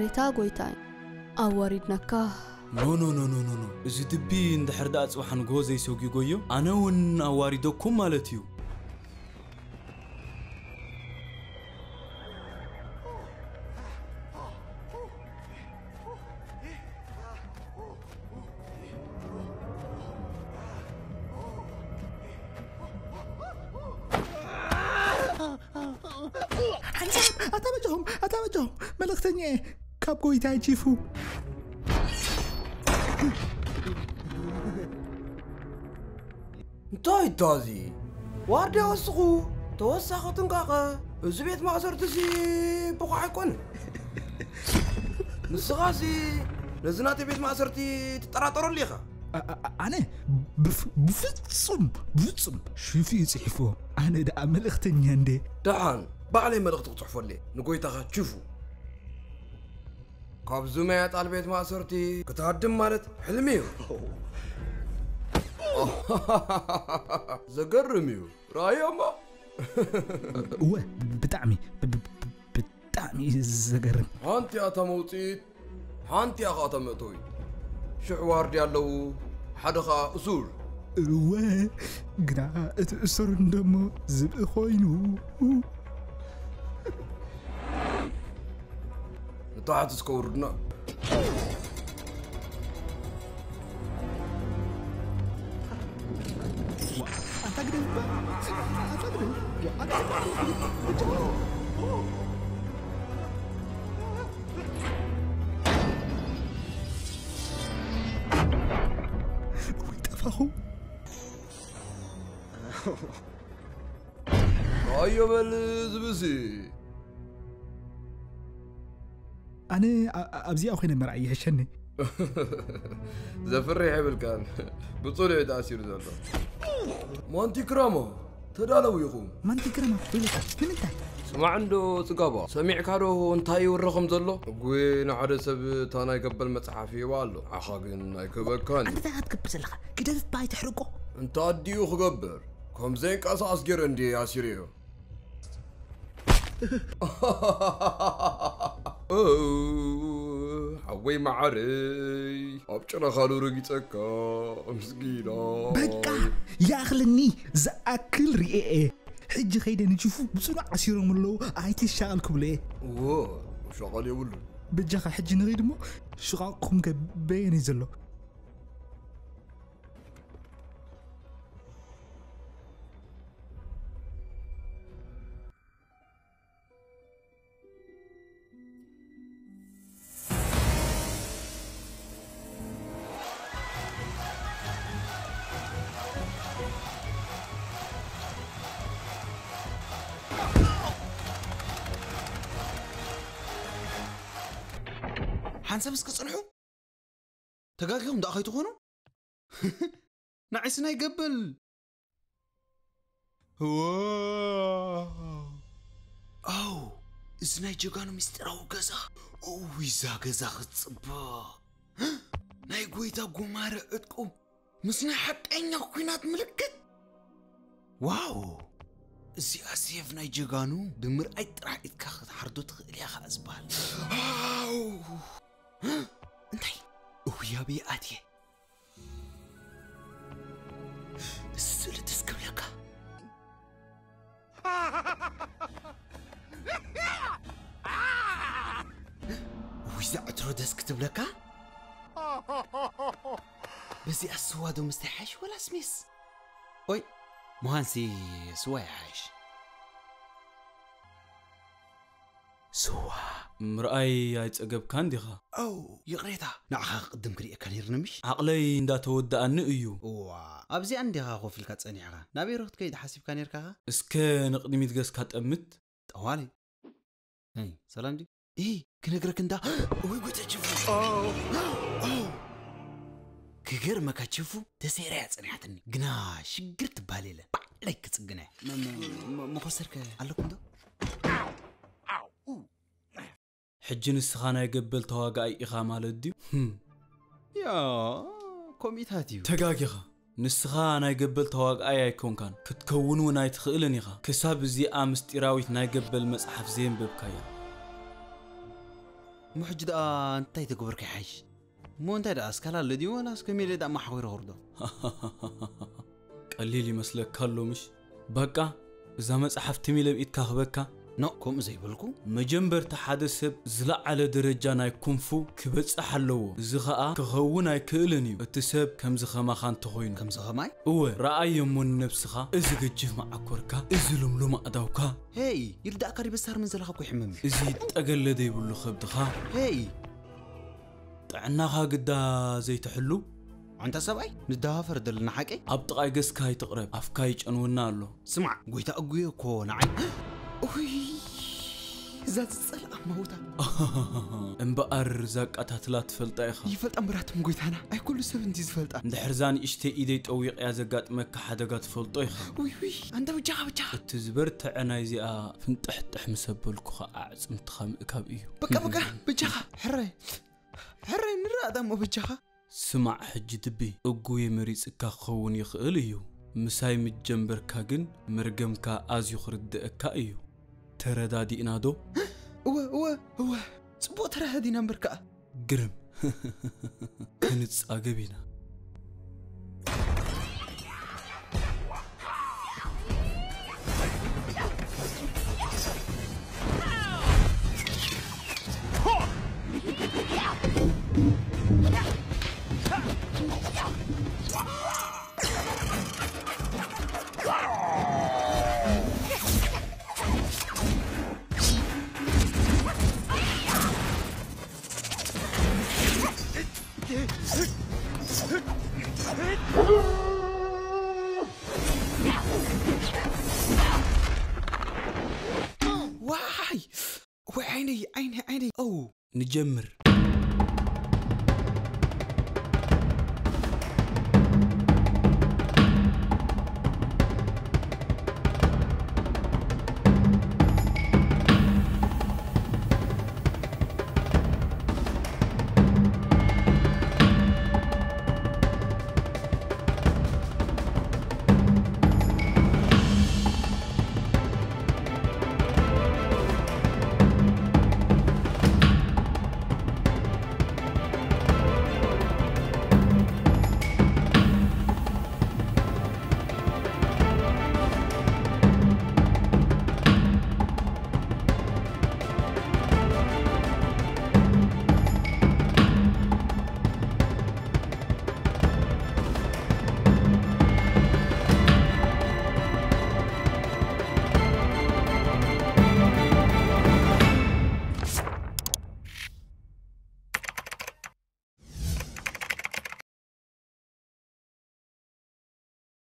حريتا قويتاي أواردناكا نو إذا تبي إن دحر دات وحن جوزي سوقي جويو أنا ون أواردكم مالتيو أتابعهم ملختني كاب قويتاي تشيفو انتاي تازي واردي وسخو توسخ تنقاقه زبيت ما صرتسي بقى يكون نسغاسي نزناتي بيت ما صرتي تطراطر ليخه أنا بفتصم شوفي يصحفو أنا دا ملختني عندي دعان بعلي ملخت تصحفو لي نقويتها تشوفوا كاب زميات على بيت ما صرتي كتهدم مالت حلميو زقرميو رايما هو بتعمي زقرم هانتي أتموتيت هانتي أخا أتموتوي شعوار ديالو حدخا أسور هو قرا أسر دمو زب خوينو نتاعت سكورنا ويتفاهو أيوة بالزبسي أنا أبزي أخوينا مرعي هشني زفري حبل كان بطولي تأثير زلو ما أنت كرامة تدالو يخوم ما أنت كرامة ويلك من أنت سمع عنده ثقابة سميع كارو انتاي والرقم زلو قوي نعرى سب تانا يقبل مصحفي والو عخاقن نايكبكان أنت ذا تقبل زلخة كده تباي تحرقه انت أديو خقبر كم زينك أساس جرندي يا سيريو حوي معري أبشر خالو رقيتك مسكينة بقى يا أخلني زأكل رئيه حج خيدا نشوفو بسرعة عسيرهم اللو عايتي الشغلكم ليه اوه شغال يقولوا بجاخ حج نغيدمو شغالكم كبين يزلو حنسب اسكصنحو تغاغيهم داخاي تخونو نعسنا يقبل او اسنا جغانو مستراو غزا او ويزا غزا خصبا ناي غويتا غومار اتقوم مسنا حقኛ ኩናት ምልክት واو زي اسيف ناي جغانو بمرأي طرح اتكا حردو تخيل يا خازبال انتي ويا بياتي السلة تسكب لك وإذا أترو تسكتب لك بس السواد مستحش ولا سميس وي مهانسي سواي عايش سوا مرأي يتقب كان ديخا أو يقريتا نعها قدم كريئة كان يرنمش عقلي إن دا تودأ أنئيو أبزي عندي غاخو في الكاتساني عغا نابي روحت كيد حاسب كان يركاها اسكي نقدمي تقس كاتأمت طوالي هاي سلام دي إيه كنقرك اندا وي قلت أشوفو أوه كغير ما كتشوفو تسيري عصنيحتني قنا شقرت باليله لك تصقنا ما خسرك عليكم دو حجن السخانة يقبل تواقعي إخا مالدي يا كوميتاتيو تقاقيخا نسخانة يقبل تواقعي يكون كان كتكونو ناي تخيلنيخا كساب زي آمستيراويت ناي قبل مصحف زين ببكايا محجد انتي تقبر كحيش مو انت دا اسكالا لدي ولا اسكميل دا ما حوير غردو قليل يمسلك كالو مش بقى إذا مصحف تميل بإيد كهبكا نقوم زي بالكو مجنبر تحدث زلع على درجة ناي كونفو كبتس أحلو زخاء كهون ناي كيلنيو اتساب كم زخا ما خان تخوين كم زخا ماي رأي من نفسها إذا جيف مع أكوركا إذا لملوما أداوكا هاي يلدا قريب السهر من زلخا كو يحمم إذا يتقل لدي بلو خبدخا هاي طعناها قدا زي تحلو انت سبعي ندافر دلنا حقي أبطقاي قسكاي تقرب أفكايج أنونا له سمع قويتا أقوي كو نعي اوي زاد الصلاة موتا انبقر زاك أتاتلات فلطايخا يفلط أمرات مقويتانا أي كل سب انتي زفلطا دحرزان اشتي إيدي تقويق يا زقات مكة حدقات فلطايخا وي أنت بجاها التزبرت عناي زي فنتحتح مسبلكو خا أعزم تخام إكاب إيو بقى بجاها حري نرى دم بجاها سمع حج دبي أقوي مريس إكا خون يخيل إيو مساي متجنبر كاقن مرقم كا آز يخرد إكا إيو تردادي إنادو هو صبو تردادي نمبركا قرم كانت ساقبينا واي عيني أو نجمر